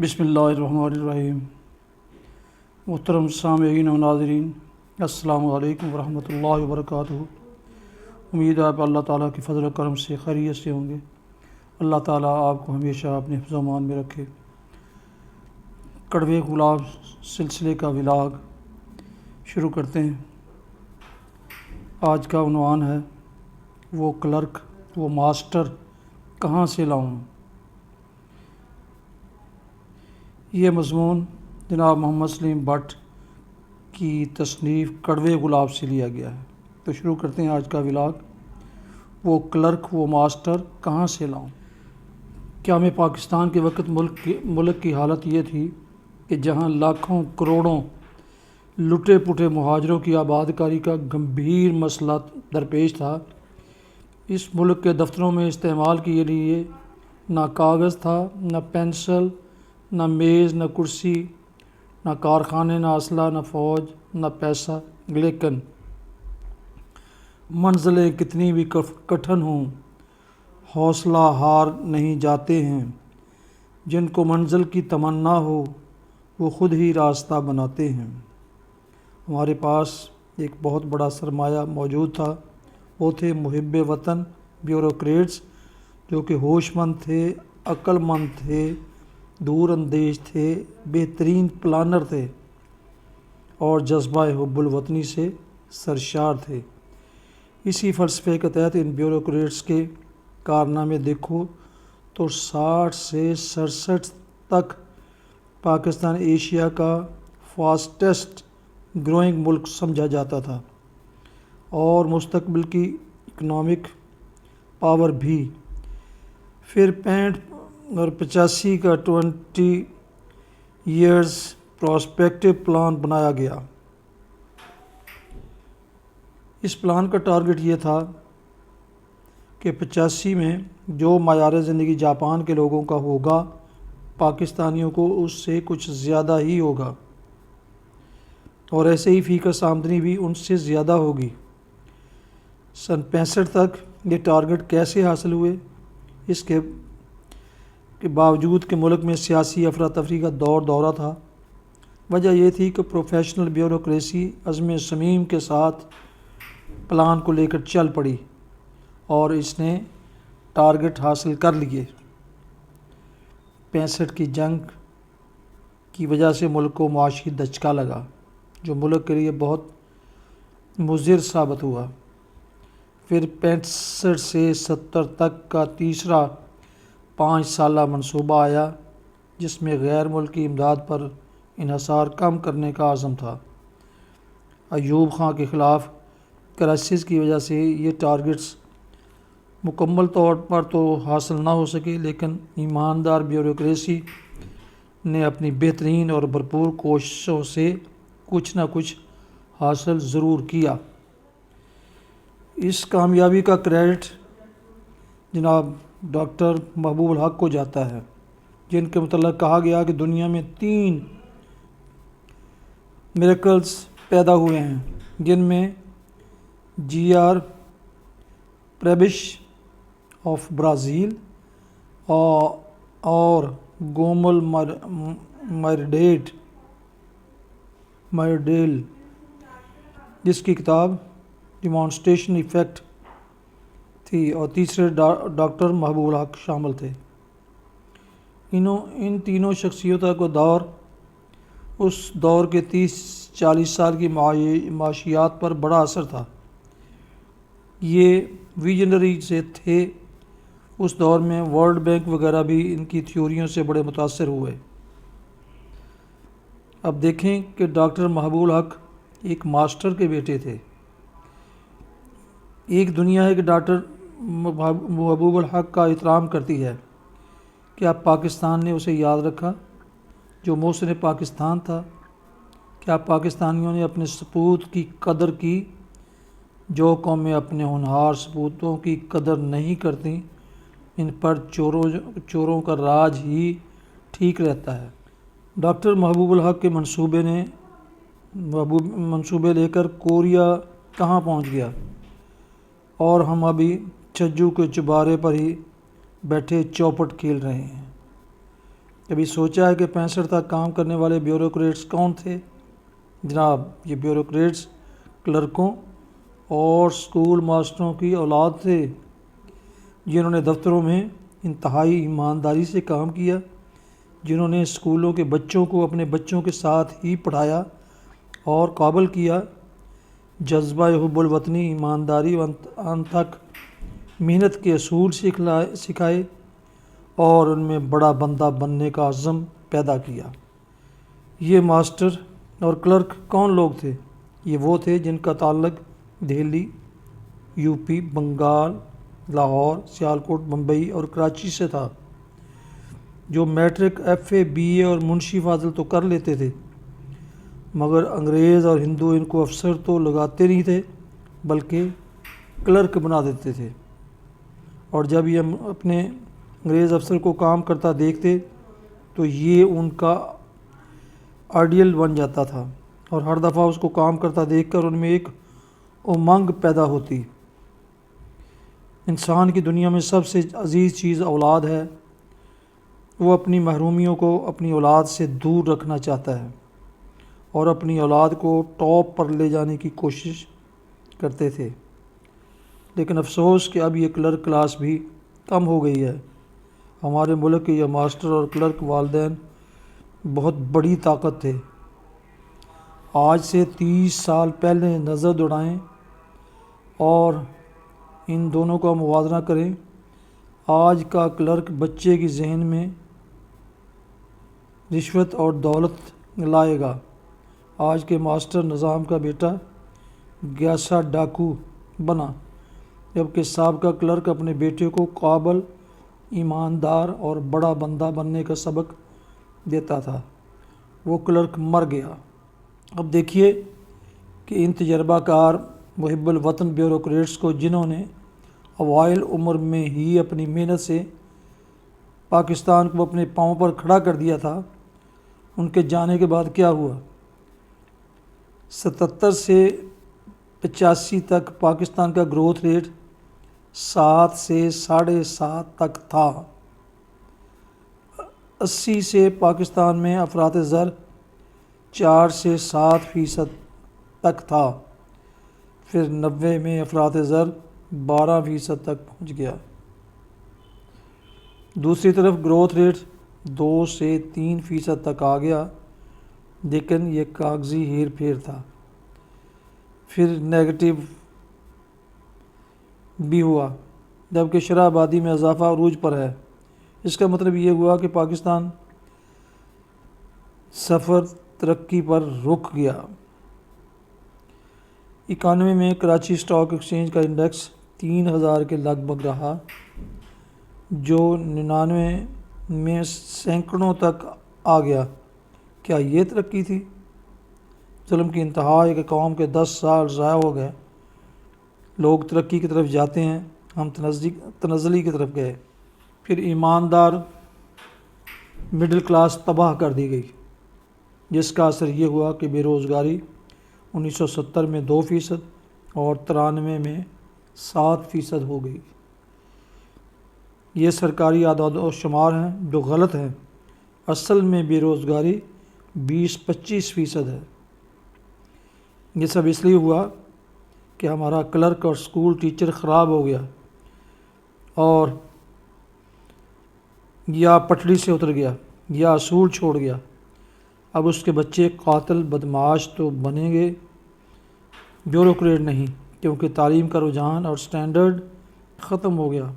بسم اللہ الرحمن الرحیم۔ محترم سامعین و ناظرین، السلام علیکم ورحمۃ اللہ وبرکاتہ۔ امید ہے آپ اللہ تعالیٰ کے فضل و کرم سے خیریت سے ہوں گے۔ اللہ تعالیٰ آپ کو ہمیشہ اپنے حفظ و امان میں رکھے۔ کڑوے گلاب سلسلے کا ولاگ شروع کرتے ہیں۔ آج کا عنوان ہے وہ کلرک وہ ماسٹر کہاں سے لاؤں۔ یہ مضمون جناب محمد سلیم بٹ کی تصنیف کڑوے گلاب سے لیا گیا ہے۔ تو شروع کرتے ہیں آج کا ولاگ۔ وہ کلرک وہ ماسٹر کہاں سے لاؤں۔ کیا میں پاکستان کے وقت ملک کی حالت یہ تھی کہ جہاں لاکھوں کروڑوں لٹے پٹے مہاجروں کی آباد کاری کا گمبھیر مسئلہ درپیش تھا، اس ملک کے دفتروں میں استعمال کے لیے نہ کاغذ تھا، نہ پینسل، نہ میز، نہ کرسی، نہ کارخانے، نہ اسلحہ، نہ فوج، نہ پیسہ، لیکن منزلیں کتنی بھی کٹھن ہوں، حوصلہ ہار نہیں جاتے ہیں۔ جن کو منزل کی تمنا ہو وہ خود ہی راستہ بناتے ہیں۔ ہمارے پاس ایک بہت بڑا سرمایہ موجود تھا، وہ تھے محب وطن بیوروکریٹس، جو کہ ہوش مند تھے، عقل مند تھے، دور اندیش تھے، بہترین پلانر تھے اور جذبہ حب الوطنی سے سرشار تھے۔ اسی فلسفے کے تحت ان بیوروکریٹس کے کارنامے دیکھو تو 60 سے 67 تک پاکستان ایشیا کا فاسٹسٹ گروئنگ ملک سمجھا جاتا تھا اور مستقبل کی اکنامک پاور بھی۔ پھر 65 اور 85 کا 20 ایئرز پراسپیکٹو پلان بنایا گیا۔ اس پلان کا ٹارگٹ یہ تھا کہ 85 میں جو معیار زندگی جاپان کے لوگوں کا ہوگا، پاکستانیوں کو اس سے کچھ زیادہ ہی ہوگا، اور ایسے ہی فی کس آمدنی بھی ان سے زیادہ ہوگی۔ سن 65 تک یہ ٹارگٹ کیسے حاصل ہوئے؟ اس کے باوجود کہ ملک میں سیاسی افراتفری کا دورہ تھا۔ وجہ یہ تھی کہ پروفیشنل بیوروکریسی عزم صمیم کے ساتھ پلان کو لے کر چل پڑی اور اس نے ٹارگٹ حاصل کر لیے۔ 65 کی جنگ کی وجہ سے ملک کو معاشی دھچکا لگا، جو ملک کے لیے بہت مضر ثابت ہوا۔ پھر 65 سے 70 تک کا تیسرا 5 سالہ منصوبہ آیا، جس میں غیر ملکی امداد پر انحصار کم کرنے کا عزم تھا۔ ایوب خان کے خلاف کرائسس کی وجہ سے یہ ٹارگٹس مکمل طور پر تو حاصل نہ ہو سکے، لیکن ایماندار بیوروکریسی نے اپنی بہترین اور بھرپور کوششوں سے کچھ نہ کچھ حاصل ضرور کیا۔ اس کامیابی کا کریڈٹ جناب ڈاکٹر محبوب الحق کو جاتا ہے، جن کے متعلق کہا گیا کہ دنیا میں 3 میریکلز پیدا ہوئے ہیں، جن میں GR پریبش آف برازیل اور گومل مائرڈیل، جس کی کتاب ڈیمانسٹریشن ایفیکٹ تھی، اور تیسرے ڈاکٹر محبوب الحق شامل تھے۔ ان تینوں شخصیتوں کا دور اس دور کے 30-40 سال کی معاشیات پر بڑا اثر تھا۔ یہ ویژنری سے تھے۔ اس دور میں ورلڈ بینک وغیرہ بھی ان کی تھیوریوں سے بڑے متاثر ہوئے۔ اب دیکھیں کہ ڈاکٹر محبوب الحق ایک ماسٹر کے بیٹے تھے۔ ایک دنیا ہے کہ ڈاکٹر محبوب الحق کا احترام کرتی ہے۔ کیا پاکستان نے اسے یاد رکھا جو محسن پاکستان تھا؟ کیا پاکستانیوں نے اپنے سپوت کی قدر کی؟ جو قومیں اپنے ہونہار سپوتوں کی قدر نہیں کرتی، ان پر چوروں کا راج ہی ٹھیک رہتا ہے۔ ڈاکٹر محبوب الحق کے منصوبے لے کر کوریا کہاں پہنچ گیا، اور ہم ابھی چھجو کے چبارے پر ہی بیٹھے چوپٹ کھیل رہے ہیں۔ کبھی سوچا ہے کہ 65 تک کام کرنے والے بیوروکریٹس کون تھے؟ جناب، یہ بیوروکریٹس کلرکوں اور اسکول ماسٹروں کی اولاد تھے، جنہوں نے دفتروں میں انتہائی ایمانداری سے کام کیا، جنہوں نے اسکولوں کے بچوں کو اپنے بچوں کے ساتھ ہی پڑھایا اور قابل کیا، جذبہ حب الوطنی، ایمانداری و انتھک محنت کے اصول سکھائے اور ان میں بڑا بندہ بننے کا عزم پیدا کیا۔ یہ ماسٹر اور کلرک کون لوگ تھے؟ یہ وہ تھے جن کا تعلق دہلی، یو پی، بنگال، لاہور، سیالکوٹ، ممبئی اور کراچی سے تھا، جو میٹرک، ایف اے، بی اے اور منشی فاضل تو کر لیتے تھے، مگر انگریز اور ہندو ان کو افسر تو لگاتے نہیں تھے بلکہ کلرک بنا دیتے تھے، اور جب یہ اپنے انگریز افسر کو کام کرتا دیکھتے تو یہ ان کا آئیڈیل بن جاتا تھا، اور ہر دفعہ اس کو کام کرتا دیکھ کر ان میں ایک امنگ پیدا ہوتی۔ انسان کی دنیا میں سب سے عزیز چیز اولاد ہے۔ وہ اپنی محرومیوں کو اپنی اولاد سے دور رکھنا چاہتا ہے اور اپنی اولاد کو ٹاپ پر لے جانے کی کوشش کرتے تھے، لیکن افسوس کہ اب یہ کلرک کلاس بھی کم ہو گئی ہے۔ ہمارے ملک کے یہ ماسٹر اور کلرک والدین بہت بڑی طاقت تھے۔ آج سے 30 سال پہلے نظر دوڑائیں اور ان دونوں کا موازنہ کریں۔ آج کا کلرک بچے کی ذہن میں رشوت اور دولت لائے گا، آج کے ماسٹر نظام کا بیٹا گیاسا ڈاکو بنا، جبکہ سابقہ کلرک اپنے بیٹے کو قابل، ایماندار اور بڑا بندہ بننے کا سبق دیتا تھا۔ وہ کلرک مر گیا۔ اب دیکھیے کہ ان تجربہ کار محب الوطن بیوروکریٹس کو، جنہوں نے اوائل عمر میں ہی اپنی محنت سے پاکستان کو اپنے پاؤں پر کھڑا کر دیا تھا، ان کے جانے کے بعد کیا ہوا؟ 77 سے 85 تک پاکستان کا گروتھ ریٹ 7 سے 7.5 تک تھا۔ 80 سے پاکستان میں افراط زر 4 سے 7% تک تھا، پھر 90 میں افراط زر 12% تک پہنچ گیا۔ دوسری طرف گروتھ ریٹ 2 سے 3% تک آ گیا، لیکن یہ کاغذی ہیر پھیر تھا۔ پھر نیگیٹو بھی ہوا، جبکہ شرح آبادی میں اضافہ عروج پر ہے۔ اس کا مطلب یہ ہوا کہ پاکستان سفر ترقی پر رک گیا۔ 91 میں کراچی اسٹاک ایکسچینج کا انڈیکس 3000 کے لگ بھگ رہا، جو 99 میں سینکڑوں تک آ گیا۔ کیا یہ ترقی تھی؟ ظلم کی انتہا ہے کہ قوم کے 10 سال ضائع ہو گئے۔ لوگ ترقی کی طرف جاتے ہیں، ہم تنزلی کی طرف گئے۔ پھر ایماندار مڈل کلاس تباہ کر دی گئی، جس کا اثر یہ ہوا کہ بے روزگاری 1970 میں 2% اور 93 میں 7% ہو گئی۔ یہ سرکاری اعداد و شمار ہیں جو غلط ہیں۔ اصل میں بے روزگاری 20-25% ہے۔ یہ سب اس لیے ہوا کہ ہمارا کلرک اور اسکول ٹیچر خراب ہو گیا اور یا پٹڑی سے اتر گیا یا اصول چھوڑ گیا۔ اب اس کے بچے قاتل، بدمعاش تو بنیں گے، بیوروکریٹ نہیں، کیونکہ تعلیم کا رجحان اور سٹینڈرڈ ختم ہو گیا۔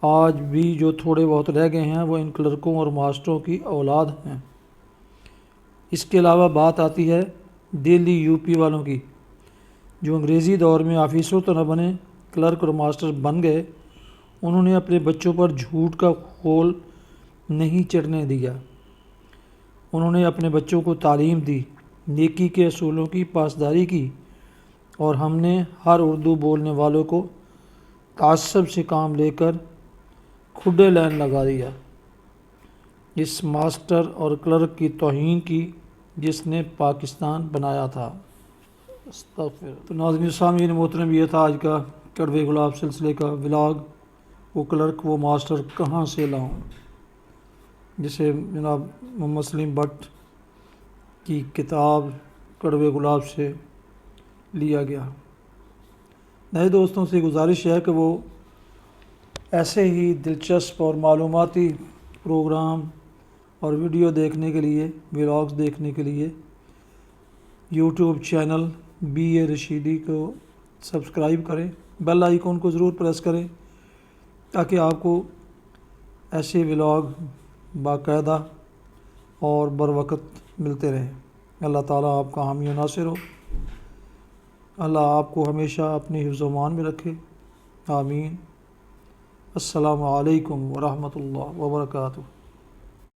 آج بھی جو تھوڑے بہت رہ گئے ہیں وہ ان کلرکوں اور ماسٹروں کی اولاد ہیں۔ اس کے علاوہ بات آتی ہے دہلی یو پی والوں کی، جو انگریزی دور میں آفیسر تو نہ بنے، کلرک اور ماسٹر بن گئے۔ انہوں نے اپنے بچوں پر جھوٹ کا خول نہیں چڑھنے دیا۔ انہوں نے اپنے بچوں کو تعلیم دی، نیکی کے اصولوں کی پاسداری کی، اور ہم نے ہر اردو بولنے والوں کو تعصب سے کام لے کر کھڈے لائن لگا دیا۔ اس ماسٹر اور کلرک کی توہین کی جس نے پاکستان بنایا تھا۔ تو ناظرین سامعین محترم، یہ تھا آج کا کڑوے گلاب سلسلے کا ولاگ۔ وہ کلرک وہ ماسٹر کہاں سے لاؤں؟ جسے جناب محمد سلیم بٹ کی کتاب کڑوے گلاب سے لیا گیا۔ نئے دوستوں سے گزارش ہے کہ وہ ایسے ہی دلچسپ اور معلوماتی پروگرام اور ویڈیو دیکھنے کے لیے، ولاگز دیکھنے کے لیے یوٹیوب چینل بی اے رشیدی کو سبسکرائب کریں، بیل آئیکن کو ضرور پریس کریں تاکہ آپ کو ایسے ولاگ باقاعدہ اور بروقت ملتے رہیں۔ اللہ تعالیٰ آپ کا حامی و ناصر ہو، اللہ آپ کو ہمیشہ اپنی حفظ و امان میں رکھے، آمین۔ السلام علیکم ورحمۃ اللہ وبرکاتہ۔